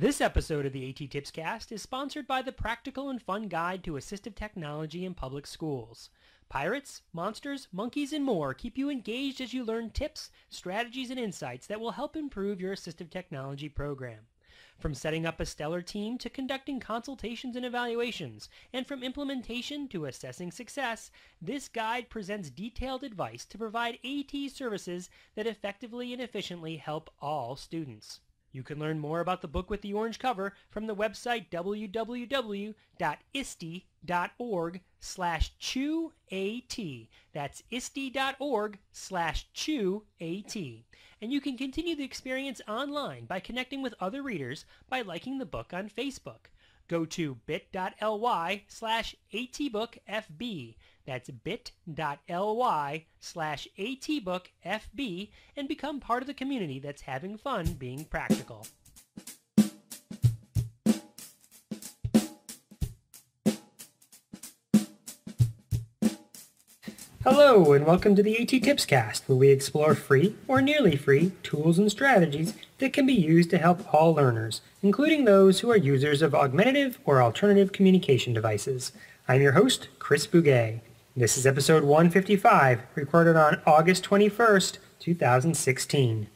This episode of the A.T.TIPSCAST is sponsored by the Practical and Fun Guide to Assistive Technology in Public Schools. Pirates, monsters, monkeys, and more keep you engaged as you learn tips, strategies, and insights that will help improve your assistive technology program. From setting up a stellar team to conducting consultations and evaluations, and from implementation to assessing success, this guide presents detailed advice to provide AT services that effectively and efficiently help all students. You can learn more about the book with the orange cover from the website www.iste.org/chew-AT. That's iste.org/chew-AT. And you can continue the experience online by connecting with other readers by liking the book on Facebook. Go to bit.ly/atbookfb. That's bit.ly/atbookfb and become part of the community that's having fun being practical. Hello and welcome to the A.T.TIPSCAST, where we explore free or nearly free tools and strategies that can be used to help all learners, including those who are users of augmentative or alternative communication devices. I'm your host, Chris Bouguet. This is episode 155, recorded on August 21st, 2016.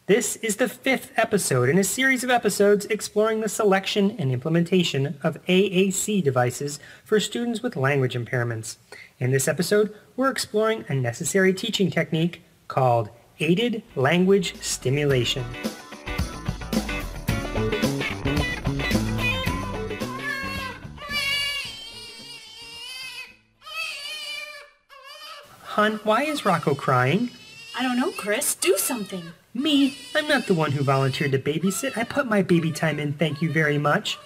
This is the fifth episode in a series of episodes exploring the selection and implementation of AAC devices for students with language impairments. In this episode, we're exploring a necessary teaching technique called Aided Language Stimulation. Hon, why is Rocco crying? I don't know, Chris. Do something. Me? I'm not the one who volunteered to babysit. I put my baby time in, thank you very much.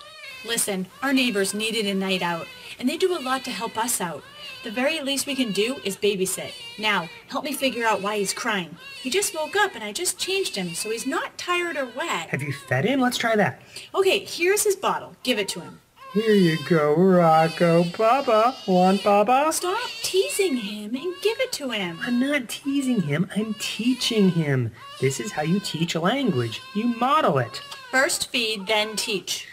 Listen, our neighbors needed a night out, and they do a lot to help us out. The very least we can do is babysit. Now, help me figure out why he's crying. He just woke up and I just changed him, so he's not tired or wet. Have you fed him? Let's try that. Okay, here's his bottle. Give it to him. Here you go, Rocco. Baba. Want Baba? Stop teasing him and give it to him. I'm not teasing him. I'm teaching him. This is how you teach a language. You model it. First feed, then teach.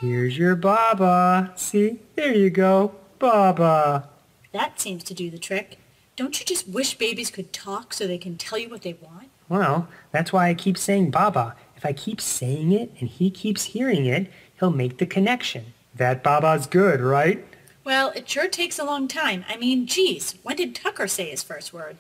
Here's your Baba. See? There you go. Baba. That seems to do the trick. Don't you just wish babies could talk so they can tell you what they want? Well, that's why I keep saying Baba. If I keep saying it and he keeps hearing it, he'll make the connection. That Baba's good, right? Well, it sure takes a long time. I mean, geez, when did Tucker say his first word?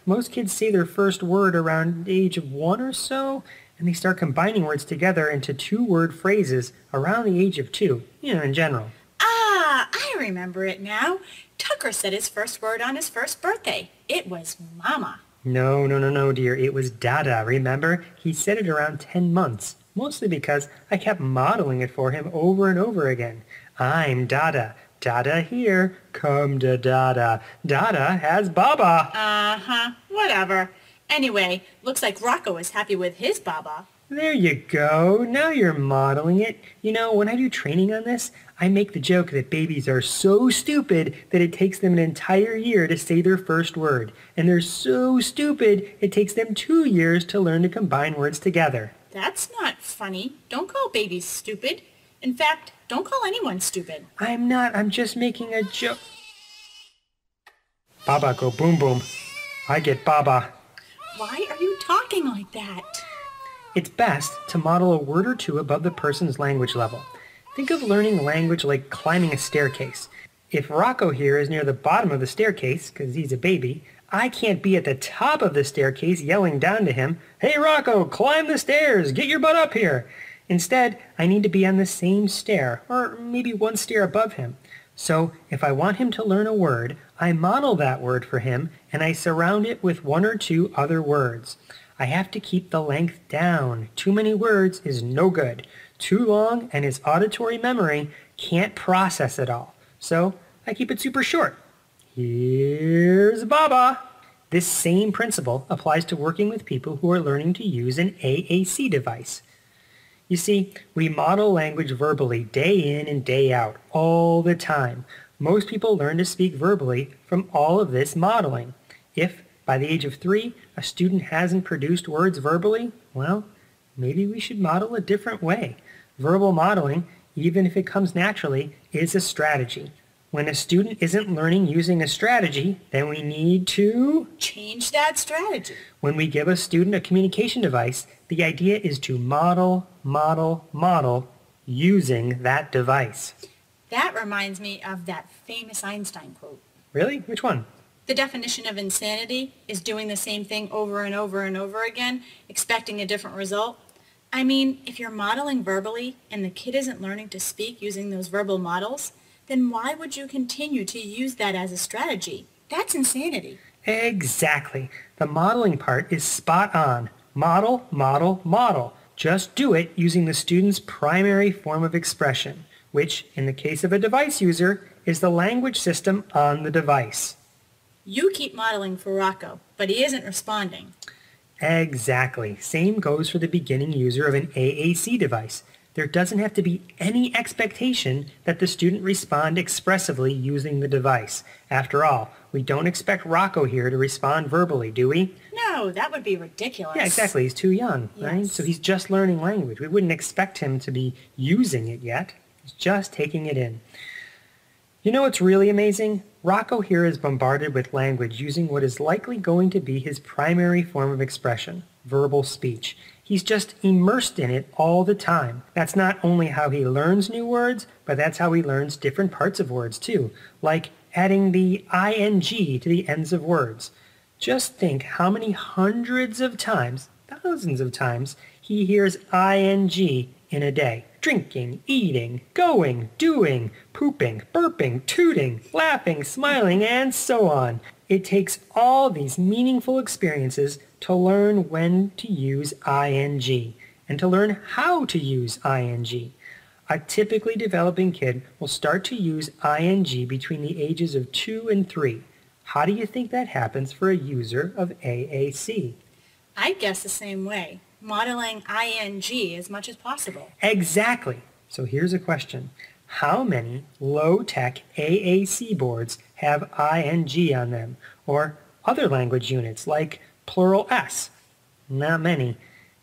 Most kids say their first word around the age of 1 or so, and they start combining words together into two-word phrases around the age of 2, in general. Ah, I remember it now. Tucker said his first word on his first birthday. It was Mama. No, dear. It was Dada, remember? He said it around 10 months. Mostly because I kept modeling it for him over and over again. I'm Dada. Dada here. Come to Dada. Dada has Baba. Uh-huh. Whatever. Anyway, looks like Rocco is happy with his Baba. There you go. Now you're modeling it. You know, when I do training on this, I make the joke that babies are so stupid that it takes them an entire year to say their first word. And they're so stupid it takes them 2 years to learn to combine words together. That's not funny. Don't call babies stupid. In fact, don't call anyone stupid. I'm not. I'm just making a joke. Baba go boom boom. I get Baba. Why are you talking like that? It's best to model a word or two above the person's language level. Think of learning language like climbing a staircase. If Rocco here is near the bottom of the staircase, because he's a baby, I can't be at the top of the staircase yelling down to him, "Hey Rocco, climb the stairs, get your butt up here." Instead, I need to be on the same stair, or maybe one stair above him. So if I want him to learn a word, I model that word for him, and I surround it with 1 or 2 other words. I have to keep the length down. Too many words is no good. Too long, and his auditory memory can't process it all. So I keep it super short. Here's Baba. This same principle applies to working with people who are learning to use an AAC device. You see, we model language verbally day in and day out, all the time. Most people learn to speak verbally from all of this modeling. If, by the age of 3, a student hasn't produced words verbally, well, maybe we should model a different way. Verbal modeling, even if it comes naturally, is a strategy. When a student isn't learning using a strategy, then we need to change that strategy. When we give a student a communication device, the idea is to model, model, model using that device. That reminds me of that famous Einstein quote. Really? Which one? The definition of insanity is doing the same thing over and over and over again, expecting a different result. I mean, if you're modeling verbally and the kid isn't learning to speak using those verbal models, then why would you continue to use that as a strategy? That's insanity. Exactly. The modeling part is spot on. Model, model, model. Just do it using the student's primary form of expression, which, in the case of a device user, is the language system on the device. You keep modeling for Rocco, but he isn't responding. Exactly. Same goes for the beginning user of an AAC device. There doesn't have to be any expectation that the student respond expressively using the device. After all, we don't expect Rocco here to respond verbally, do we? No, that would be ridiculous. Yeah, exactly. He's too young, right? Yes. So he's just learning language. We wouldn't expect him to be using it yet. He's just taking it in. You know what's really amazing? Rocco here is bombarded with language using what is likely going to be his primary form of expression, verbal speech. He's just immersed in it all the time. That's not only how he learns new words, but that's how he learns different parts of words too, like adding the ing to the ends of words. Just think how many hundreds of times, thousands of times, he hears ing in a day. Drinking, eating, going, doing, pooping, burping, tooting, laughing, smiling, and so on. It takes all these meaningful experiences to learn when to use ing and to learn how to use ing. A typically developing kid will start to use ing between the ages of 2 and 3. How do you think that happens for a user of AAC? I'd guess the same way, modeling ing as much as possible. Exactly. So here's a question. How many low-tech AAC boards have ing on them, or other language units like plural S? Not many.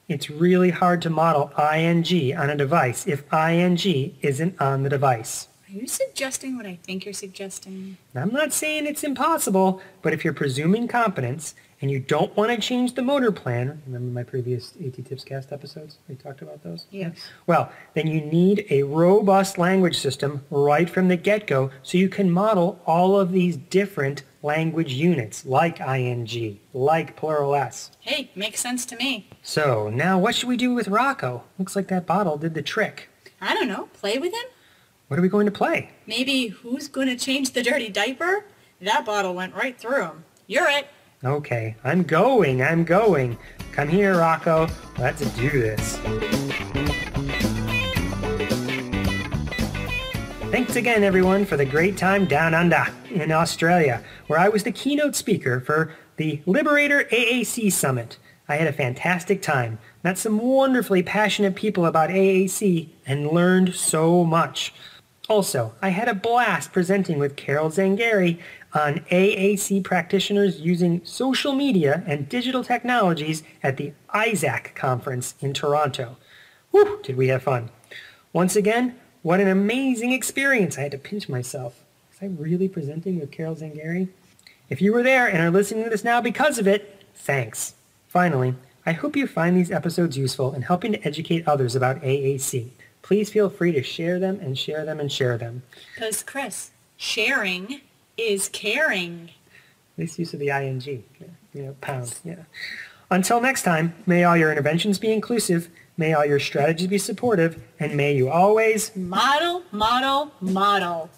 It's really hard to model ing on a device if ing isn't on the device. Are you suggesting what I think you're suggesting? I'm not saying it's impossible, but if you're presuming competence and you don't want to change the motor plan, remember my previous A.T.TIPSCAST episodes? We talked about those? Yes. Well, then you need a robust language system right from the get-go so you can model all of these different language units like ing, like plural S. Hey, makes sense to me. So now what should we do with Rocco? Looks like that bottle did the trick. I don't know, play with him? What are we going to play? Maybe who's going to change the dirty diaper? That bottle went right through him. You're it. Okay, I'm going. Come here, Rocco. Let's do this. Thanks again, everyone, for the great time down under in Australia, where I was the keynote speaker for the Liberator AAC Summit. I had a fantastic time, met some wonderfully passionate people about AAC, and learned so much. Also, I had a blast presenting with Carol Zangari on AAC practitioners using social media and digital technologies at the ISAC conference in Toronto. Whew, did we have fun. Once again, what an amazing experience. I had to pinch myself. Was I really presenting with Carol Zangari? If you were there and are listening to this now because of it, thanks. Finally, I hope you find these episodes useful in helping to educate others about AAC. Please feel free to share them and share them and share them. Because, Chris, sharing is caring. Nice use of the ing. Pound. Yeah. Until next time, may all your interventions be inclusive, may all your strategies be supportive, and may you always model, model, model.